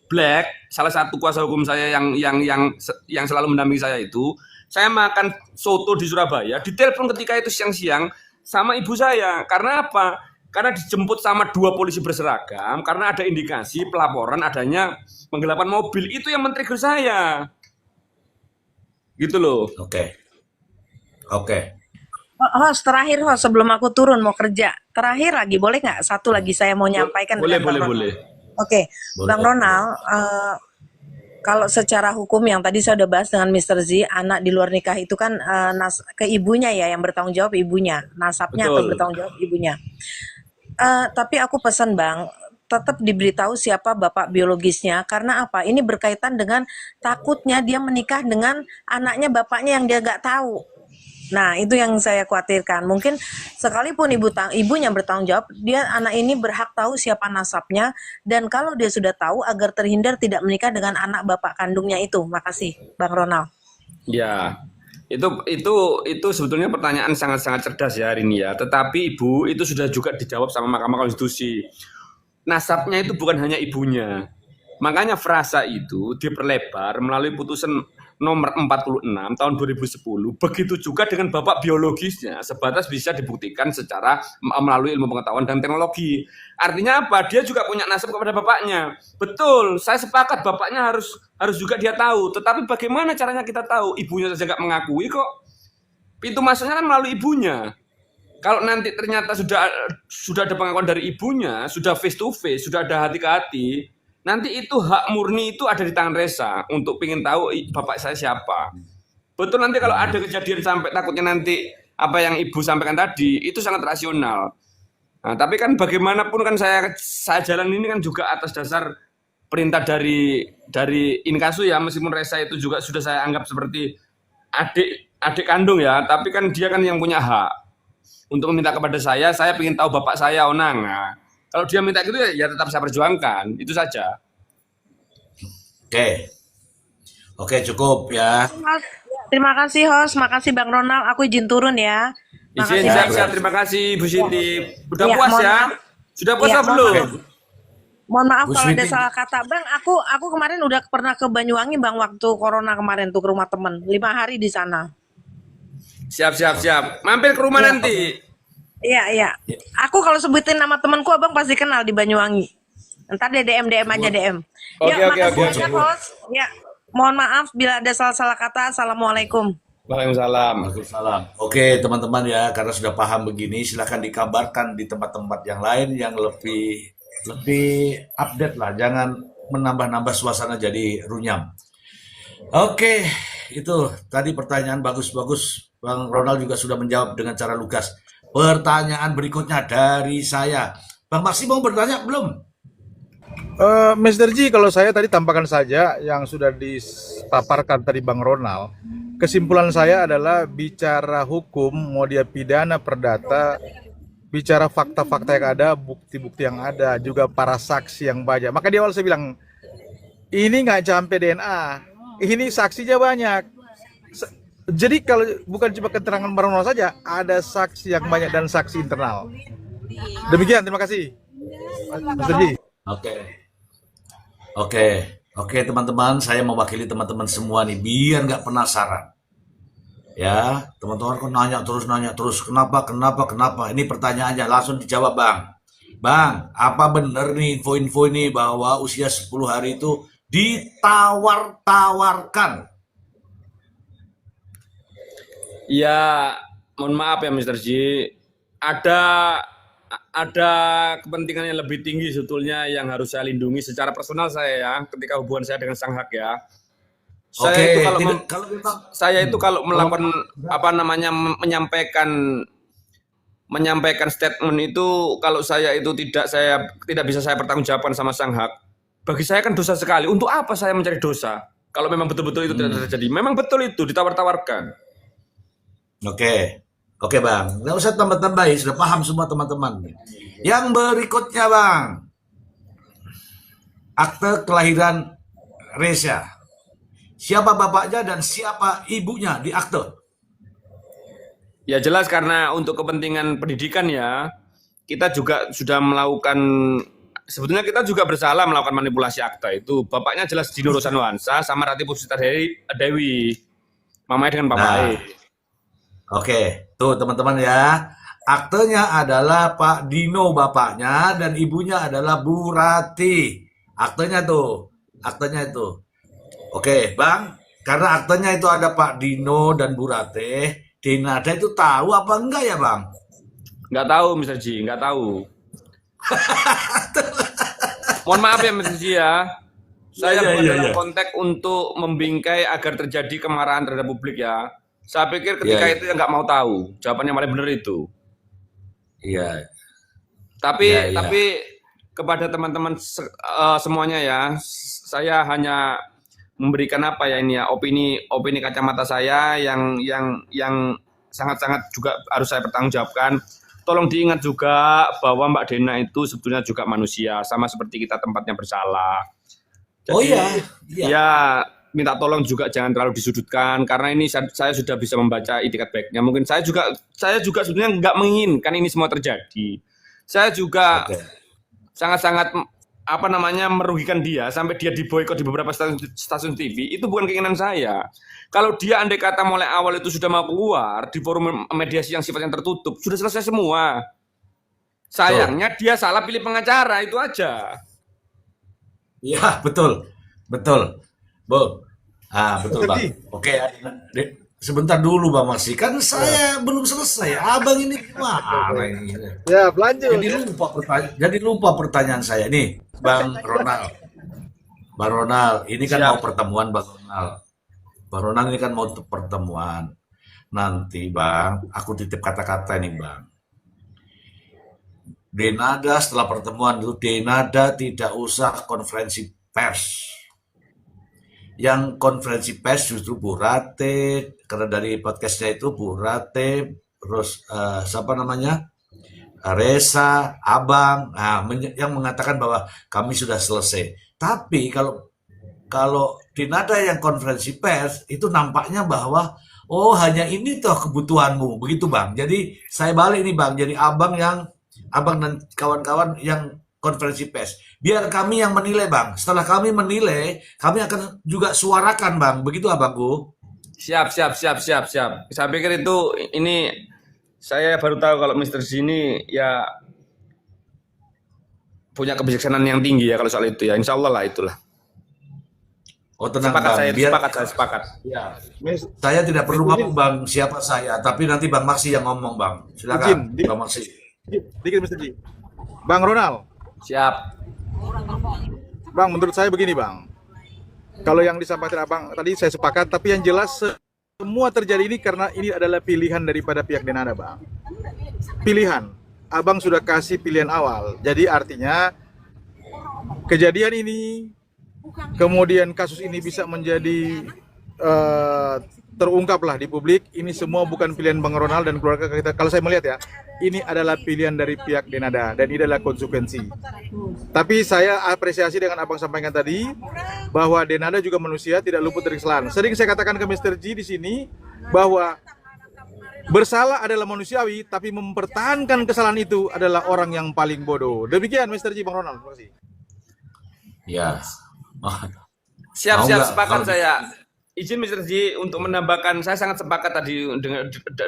Black, salah satu kuasa hukum saya yang selalu mendampingi saya itu, saya makan soto di Surabaya, ditelepon ketika itu siang-siang sama ibu saya. Karena apa? Karena dijemput sama 2 polisi berseragam karena ada indikasi pelaporan adanya penggelapan mobil. Itu yang men-trigger saya. Gitu loh. Oke. Host, terakhir host sebelum aku turun mau kerja. Terakhir lagi boleh nggak? Satu lagi saya mau nyampaikan. Boleh. Oke, Bang Ronald, kalau secara hukum yang tadi saya udah bahas dengan Mr. Z, anak di luar nikah itu kan ke ibunya ya, yang bertanggung jawab ibunya, nasabnya atau bertanggung jawab ibunya. Tapi aku pesan Bang, tetap diberitahu siapa bapak biologisnya, karena apa? Ini berkaitan dengan takutnya dia menikah dengan anaknya bapaknya yang dia nggak tahu. Nah, itu yang saya khawatirkan. Mungkin sekalipun ibunya bertanggung jawab, dia anak ini berhak tahu siapa nasabnya, dan kalau dia sudah tahu agar terhindar tidak menikah dengan anak bapak kandungnya itu. Makasih, Bang Ronald. Ya, itu sebetulnya pertanyaan sangat-sangat cerdas ya hari ini ya. Tetapi Ibu itu sudah juga dijawab sama Mahkamah Konstitusi. Nasabnya itu bukan hanya ibunya. Makanya frasa itu diperlebar melalui putusan nomor 46 tahun 2010. Begitu juga dengan bapak biologisnya, sebatas bisa dibuktikan secara melalui ilmu pengetahuan dan teknologi. Artinya apa? Dia juga punya nasab kepada bapaknya. Betul, saya sepakat bapaknya harus juga dia tahu. Tetapi bagaimana caranya kita tahu? Ibunya saja nggak mengakui kok. Pintu masuknya kan melalui ibunya. Kalau nanti ternyata sudah ada pengakuan dari ibunya, sudah face to face, sudah ada hati ke hati, nanti itu hak murni itu ada di tangan Reza untuk pengen tahu bapak saya siapa. Betul, nanti kalau ada kejadian sampai takutnya nanti apa yang ibu sampaikan tadi itu sangat rasional. Nah, tapi kan bagaimanapun kan saya jalan ini kan juga atas dasar perintah dari Inkasu ya, meskipun Reza itu juga sudah saya anggap seperti adik kandung ya, tapi kan dia kan yang punya hak untuk meminta kepada saya ingin tahu bapak saya, Onang. Nah, kalau dia minta gitu ya tetap saya perjuangkan, itu saja. Oke, cukup ya. Terima kasih host, makasih Bang Ronald. Aku izin turun ya. Izin, Makasih. siap, terima kasih Bu Siti. Udah Iya, puas mohon ya? maaf. Sudah puasa Iya, mohon belum? maaf. Mohon maaf Bu kalau ada Switi. salah kata Bang. Aku kemarin udah pernah ke Banyuwangi Bang, waktu corona kemarin tuh ke rumah temen. 5 hari di sana. Siap. Mampir ke rumah Iya. nanti. Iya. Aku kalau sebutin nama temanku Abang pasti kenal di Banyuwangi. Ntar dia DM aja DM. Oke, Ya, oke, makasih oke. banyak host. Ya, mohon maaf bila ada salah kata. Assalamualaikum. Waalaikumsalam. Waalaikumsalam. Oke, teman-teman ya, karena sudah paham begini, silahkan dikabarkan di tempat-tempat yang lain yang lebih update lah. Jangan menambah-nambah suasana jadi runyam. Oke, itu tadi pertanyaan bagus-bagus. Bang Ronald juga sudah menjawab dengan cara lugas. Pertanyaan berikutnya dari saya. Bang Maksi mau bertanya belum? Mr. G, kalau saya tadi tampakkan saja yang sudah dipaparkan tadi Bang Ronald. Kesimpulan saya adalah bicara hukum, mau dia pidana, perdata, bicara fakta-fakta yang ada, bukti-bukti yang ada, juga para saksi yang banyak. Maka di awal saya bilang, ini nggak sampai DNA, ini saksinya banyak. Jadi kalau bukan cuma keterangan Bang Ronald saja, ada saksi yang banyak dan saksi internal. Demikian, terima kasih. Mr. G. Oke, teman-teman, saya mewakili teman-teman semua nih, biar nggak penasaran. Ya, teman-teman kok nanya terus, kenapa? Ini pertanyaannya, langsung dijawab, Bang. Bang, apa benar nih info-info ini bahwa usia 10 hari itu ditawar-tawarkan? Ya, mohon maaf ya Mr. G. Ada kepentingan yang lebih tinggi sebetulnya yang harus saya lindungi secara personal saya ya, ketika hubungan saya dengan Sang Hak ya. Saya itu kalau melakukan menyampaikan statement itu, kalau saya itu tidak bisa saya pertanggungjawabkan sama Sang Hak. Bagi saya kan dosa sekali. Untuk apa saya mencari dosa? Kalau memang betul-betul itu tidak terjadi. Memang betul itu ditawar-tawarkan. Oke Bang, nggak usah tambah-tambahin, sudah paham semua teman-teman. Yang berikutnya Bang, akte kelahiran Reza. Siapa bapaknya dan siapa ibunya di akte? Ya jelas, karena untuk kepentingan pendidikan ya, kita juga sudah melakukan, sebetulnya kita juga bersalah melakukan manipulasi akta itu. Bapaknya jelas Dino Rosanwansa sama Rati Pusita Dewi, mamanya dengan Pak Mae. Oke, tuh teman-teman ya. Aktenya adalah Pak Dino bapaknya dan ibunya adalah Bu Rati. Aktenya itu. Oke, Bang. Karena aktenya itu ada Pak Dino dan Bu Rati. Denada itu tahu apa enggak ya, Bang? Nggak tahu, Mr. G, nggak tahu. Mohon maaf ya, Mr. G ya. Saya bukan dalam konteks untuk membingkai agar terjadi kemarahan terhadap publik ya. Saya pikir ketika itu yang nggak mau tahu, jawabannya paling benar itu. Iya. Tapi kepada teman-teman semuanya ya, saya hanya memberikan opini kacamata saya yang sangat-sangat juga harus saya pertanggungjawabkan. Tolong diingat juga bahwa Mbak Dena itu sebetulnya juga manusia, sama seperti kita tempatnya bersalah. Jadi, ya minta tolong juga jangan terlalu disudutkan, karena ini saya sudah bisa membaca itikat baiknya. Mungkin saya juga sebetulnya nggak menginginkan ini semua terjadi. Saya juga sangat-sangat apa namanya merugikan dia sampai dia diboikot di beberapa stasiun TV, itu bukan keinginan saya. Kalau dia andai kata mulai awal itu sudah mau keluar di forum mediasi yang sifatnya tertutup, sudah selesai semua. Sayangnya dia salah pilih pengacara, itu aja. Ya, betul. Betul. Bu. Betul, Mr. Bang. Ji. Oke, sebentar dulu Bang Maksi. Kan saya belum selesai. Abang ini gimana ini? Ya, lanjut. Jadi lupa pertanyaan saya nih, Bang Ronald. Bang Ronald, ini kan Siap. mau pertemuan Bang Ronald. Bang Ronald ini kan mau pertemuan. Nanti Bang, aku titip kata-kata nih Bang. Denada setelah pertemuan itu, Denada tidak usah konferensi pers. Yang konferensi pers justru Bu Rate, karena dari podcastnya itu Bu Rate, terus siapa namanya? Reza, Abang, yang mengatakan bahwa kami sudah selesai. Tapi kalau Denada yang konferensi pers itu nampaknya bahwa hanya ini toh kebutuhanmu, begitu Bang. Jadi saya balik nih Bang, jadi Abang dan kawan-kawan yang konferensi pers. Biar kami yang menilai Bang. Setelah kami menilai, kami akan juga suarakan Bang. Begitu Abangku. Siap. Saya pikir ini saya baru tahu kalau Mr. Z ini ya punya kebijaksanaan yang tinggi ya kalau soal itu ya. Insya Allah lah itulah. Oh tenang Sepakat Bang. saya sepakat. Ya. Mis- Saya tidak perlu ngomong Bang siapa saya, tapi nanti Bang Maksi yang ngomong Bang. Silakan Izin, Bang Maksi. Dikit Mr. Ji. Bang Ronald. Siap. Bang, menurut saya begini Bang. Kalau yang disampaikan Abang tadi saya sepakat, tapi yang jelas semua terjadi ini karena ini adalah pilihan daripada pihak Denada Bang. Pilihan. Abang sudah kasih pilihan awal. Jadi artinya kejadian ini, kemudian kasus ini bisa menjadi terungkaplah di publik. Ini semua bukan pilihan Bang Ronald dan keluarga kita. Kalau saya melihat ya, ini adalah pilihan dari pihak Denada dan ini adalah konsekuensi. Tapi saya apresiasi dengan Abang sampaikan tadi bahwa Denada juga manusia, tidak luput dari kesalahan. Sering saya katakan ke Mr. Ji di sini bahwa bersalah adalah manusiawi, tapi mempertahankan kesalahan itu adalah orang yang paling bodoh. Demikian Mr. Ji, Bang Ronald. Terima kasih. Ya. Siap, Mau nggak? sepakat Kalau- saya. Izin Mr. Z untuk menambahkan, saya sangat sepakat tadi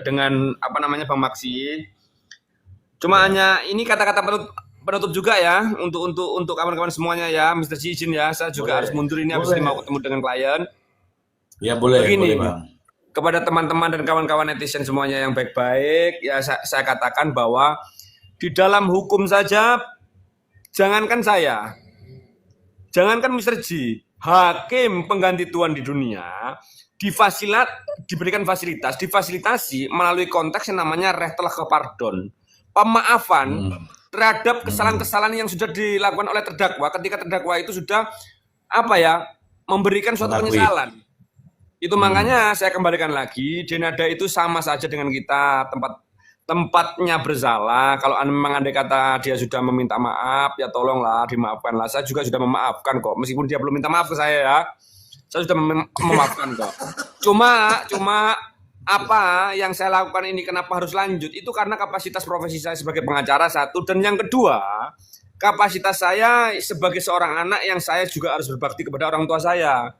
dengan apa namanya Bang Maksi. Cuma hanya ini kata-kata penutup juga ya untuk kawan-kawan semuanya ya, Mr. Z izin ya, saya juga Boleh. harus mundur ini habis Boleh. ini mau ketemu dengan klien. Ya boleh, Begini, boleh Bang. kepada teman-teman dan kawan-kawan netizen semuanya yang baik-baik, ya saya katakan bahwa di dalam hukum saja, jangankan saya, jangankan Mr. Ji, hakim pengganti Tuhan di dunia, diberikan fasilitas, difasilitasi melalui konteks yang namanya rehtelah pardon, pemaafan terhadap kesalahan-kesalahan yang sudah dilakukan oleh terdakwa ketika terdakwa itu sudah memberikan suatu Mengakui. penyesalan. Itu makanya saya kembalikan lagi, Denada itu sama saja dengan kita, tempatnya bersalah. Kalau memang andai kata dia sudah meminta maaf, ya tolonglah dimaafkanlah. Saya juga sudah memaafkan kok, meskipun dia belum minta maaf ke saya ya. Saya sudah memaafkan kok. Cuma apa yang saya lakukan ini kenapa harus lanjut? Itu karena kapasitas profesi saya sebagai pengacara satu, dan yang kedua, kapasitas saya sebagai seorang anak yang saya juga harus berbakti kepada orang tua saya.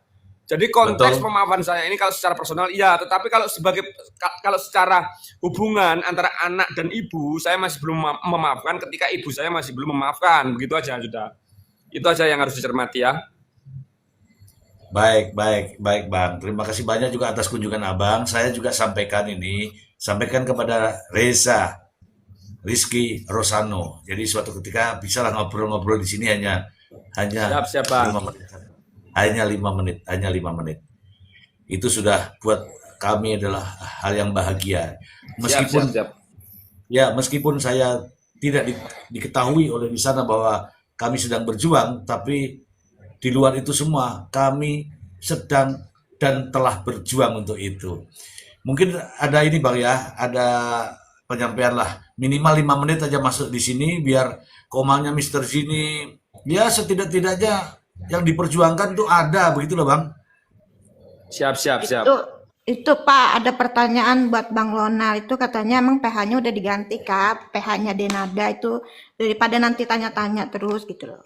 Jadi konteks Betul. pemaafan saya ini kalau secara personal iya, tetapi kalau secara hubungan antara anak dan ibu, saya masih belum memaafkan ketika ibu saya masih belum memaafkan. Begitu aja sudah. Itu aja yang harus dicermati ya. Baik Bang. Terima kasih banyak juga atas kunjungan Abang. Saya juga sampaikan kepada Reza Rizky Rosano. Jadi suatu ketika bisalah ngobrol-ngobrol di sini hanya Siap, Bang. 5 menit. Hanya 5 menit. Itu sudah buat kami adalah hal yang bahagia. Siap. Meskipun saya tidak diketahui oleh di sana bahwa kami sedang berjuang, tapi di luar itu semua kami sedang dan telah berjuang untuk itu. Mungkin ada ini Bang ya, ada penyampaian lah, minimal 5 menit aja masuk di sini biar komanya Mr. Z ini ya setidak-tidaknya yang diperjuangkan tuh ada, begitu loh Bang. Siap. Itu Pak, ada pertanyaan buat Bang Ronald. Itu katanya emang PH-nya udah diganti Kak, PH-nya Denada itu, daripada nanti tanya-tanya terus gitu loh.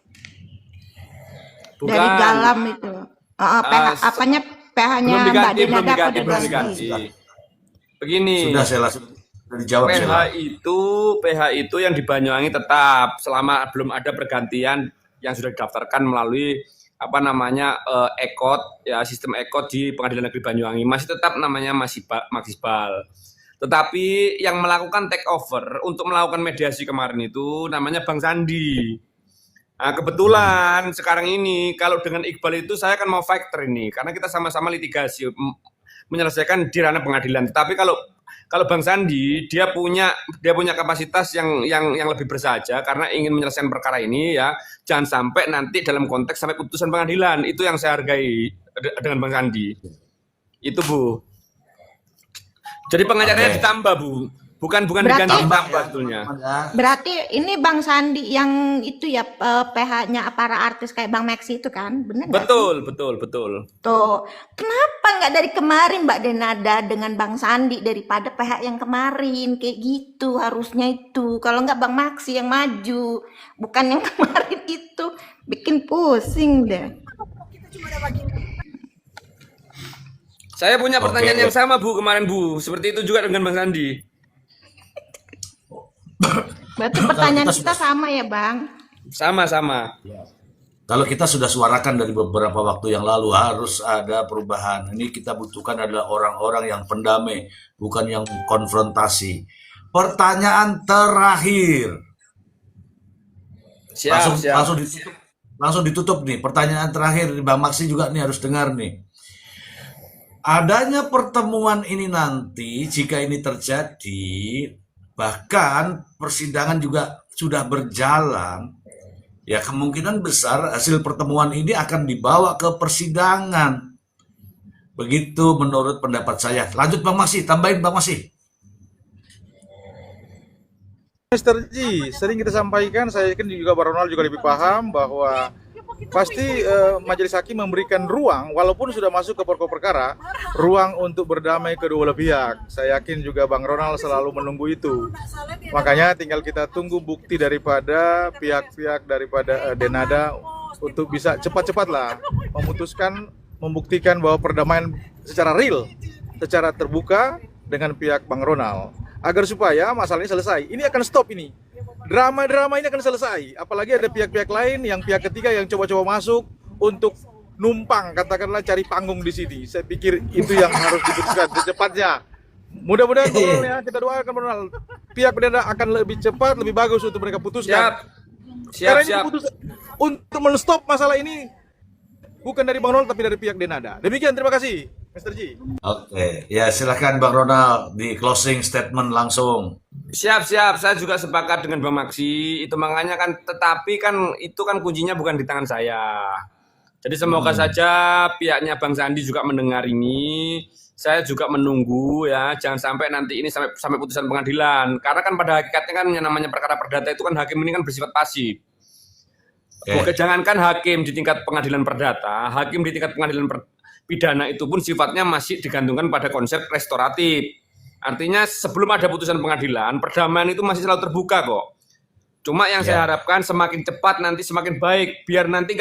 dari Bukan. dalam itu. PH, Ah, apanya PH-nya belum Mbak diganti, belum Denada apa diganti, udah belum ganti? diganti. Begini, Sudah saya langsung sudah dijawab PH saya. itu yang di Banyuwangi tetap selama belum ada pergantian yang sudah didaftarkan melalui apa namanya ekot ya sistem ekot di Pengadilan Negeri Banyuwangi masih tetap namanya Magisbal. Tetapi yang melakukan take over untuk melakukan mediasi kemarin itu namanya Bang Sandi. Nah, kebetulan sekarang ini kalau dengan Iqbal itu saya kan mau fighter ini karena kita sama-sama litigasi menyelesaikan di ranah pengadilan. Tapi kalau Bang Sandi dia punya kapasitas yang lebih bersahaja karena ingin menyelesaikan perkara ini ya. Jangan sampai nanti dalam konteks sampai putusan pengadilan. Itu yang saya hargai dengan Bang Sandi. Itu, Bu. Jadi pengacaranya Oke. ditambah, Bu. Bukan Berarti- diganti, ditambah sebetulnya. Berarti ini Bang Sandi yang itu ya PH-nya para artis kayak Bang Maxi itu kan? Bener nggak sih? Betul. Tuh, kenapa nggak dari kemarin Mbak Denada dengan Bang Sandi daripada PH yang kemarin kayak gitu harusnya itu. Kalau nggak Bang Maxi yang maju, bukan yang kemarin itu bikin pusing deh. Saya punya pertanyaan Oke. yang sama, Bu, kemarin, Bu. Seperti itu juga dengan Bang Sandi. Berarti pertanyaan kita kita sama ya Bang? Sama-sama. Kalau kita sudah suarakan dari beberapa waktu yang lalu harus ada perubahan. Ini kita butuhkan adalah orang-orang yang pendamai, bukan yang konfrontasi. Pertanyaan terakhir. Siap. Langsung ditutup nih. Pertanyaan terakhir Bang Maksi juga nih harus dengar nih. Adanya pertemuan ini nanti jika ini terjadi, bahkan persidangan juga sudah berjalan, ya kemungkinan besar hasil pertemuan ini akan dibawa ke persidangan. Begitu menurut pendapat saya. Lanjut Bang Maksi, tambahin Bang Maksi. Mr. G, sering kita sampaikan, saya yakin juga Bang Ronald juga lebih paham bahwa pasti majelis hakim memberikan ruang, walaupun sudah masuk ke pokok perkara, ruang untuk berdamai kedua belah pihak. Saya yakin juga Bang Ronald selalu menunggu itu. Makanya tinggal kita tunggu bukti daripada pihak-pihak daripada Denada untuk bisa cepat-cepatlah memutuskan, membuktikan bahwa perdamaian secara real, secara terbuka dengan pihak Bang Ronald. Agar supaya masalah ini selesai. Ini akan stop ini. Drama-drama ini akan selesai. Apalagi ada pihak-pihak lain yang pihak ketiga yang coba-coba masuk untuk numpang, katakanlah cari panggung di sini. Saya pikir itu yang harus diputuskan secepatnya. Mudah-mudahan Bang Ronald ya, kita doakan Bang Ronald. Pihak Denada akan lebih cepat, lebih bagus untuk mereka putuskan. Karena ini Siap. keputusan untuk menstop masalah ini bukan dari Bang Ronald tapi dari pihak Denada. Demikian, terima kasih Mr. G. Oke, ya silakan Bang Ronald di closing statement langsung. Siap. Saya juga sepakat dengan Bang Maksi. Itu makanya kan, tetapi kan itu kan kuncinya bukan di tangan saya. Jadi semoga saja pihaknya Bang Sandi juga mendengar ini. Saya juga menunggu ya, jangan sampai nanti ini sampai putusan pengadilan. Karena kan pada hakikatnya kan yang namanya perkara perdata itu kan hakim ini kan bersifat pasif. Oke. Jangankan hakim di tingkat pengadilan perdata, hakim di tingkat pengadilan pidana itu pun sifatnya masih digantungkan pada konsep restoratif. Artinya sebelum ada putusan pengadilan, perdamaian itu masih selalu terbuka kok. Cuma yang saya harapkan semakin cepat nanti semakin baik, biar nanti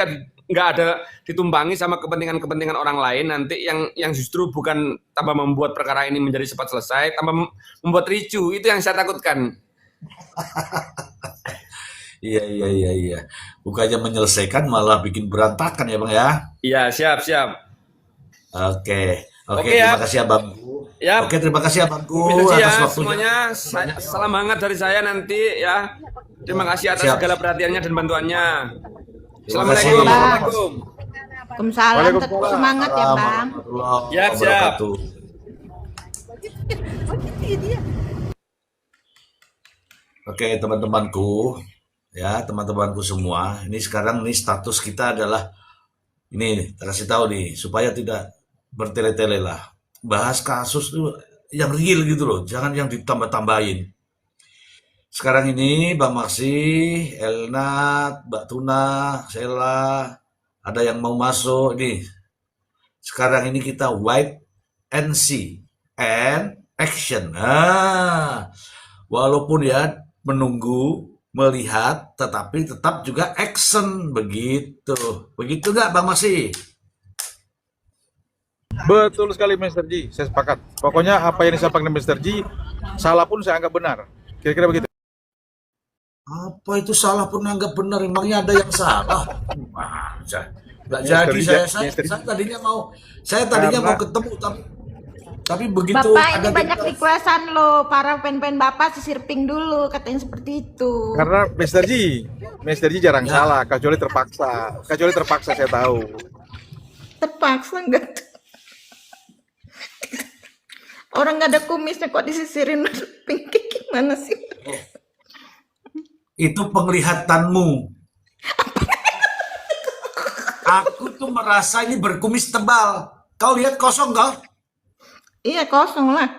nggak ada ditumpangi sama kepentingan-kepentingan orang lain nanti yang justru bukan tambah membuat perkara ini menjadi cepat selesai, tambah membuat ricu. Itu yang saya takutkan. Iya. Bukannya menyelesaikan malah bikin berantakan ya Bang ya. Iya, siap. Oke, Oke, ya. terima kasih Abangku. Ya. Oke, terima kasih Abangku Terima kasih ya atas waktunya. semuanya. Salam hangat dari saya nanti ya. Terima kasih atas Siap. segala perhatiannya dan bantuannya. Terima Assalamualaikum. kasih. Assalamualaikum. Waalaikumsalam, tetap semangat ya Bang. Warahmatullahi Ya, siap. wabarakatuh. Oke, teman-temanku, ya teman-temanku semua, ini sekarang nih status kita adalah ini kasih tahu nih supaya tidak bertele-tele lah. Bahas kasus tuh yang real gitu loh, jangan yang ditambah-tambahin. Sekarang ini Bang Maksi, Elnat, Mbak Tuna, Sela, ada yang mau masuk nih. Sekarang ini kita wait and see and action. Walaupun ya menunggu melihat, tetapi tetap juga action begitu. Begitu nggak Bang Masih? Betul sekali Mr. G, saya sepakat. Pokoknya apa yang disampaikan Mr. G, salah pun saya anggap benar. Kira-kira begitu. Apa itu salah pun anggap benar? Emangnya ada yang salah? Wah, nggak Mr. jadi G, saya Mr. G. tadinya mau Karena mau ketemu tapi begitu Bapak ini ada banyak deklarasi. requestan loh, para fan-fan Bapak sisir pink dulu, katanya seperti itu. karena Mr. G jarang Ya. salah, kecuali terpaksa. Kecuali terpaksa saya tahu. Terpaksa enggak? Orang nggak ada kumisnya kok disisirin pink, kayak gimana sih? Itu penglihatanmu. Aku tuh merasa ini berkumis tebal. Kau lihat kosong kau? Iya kosong lah.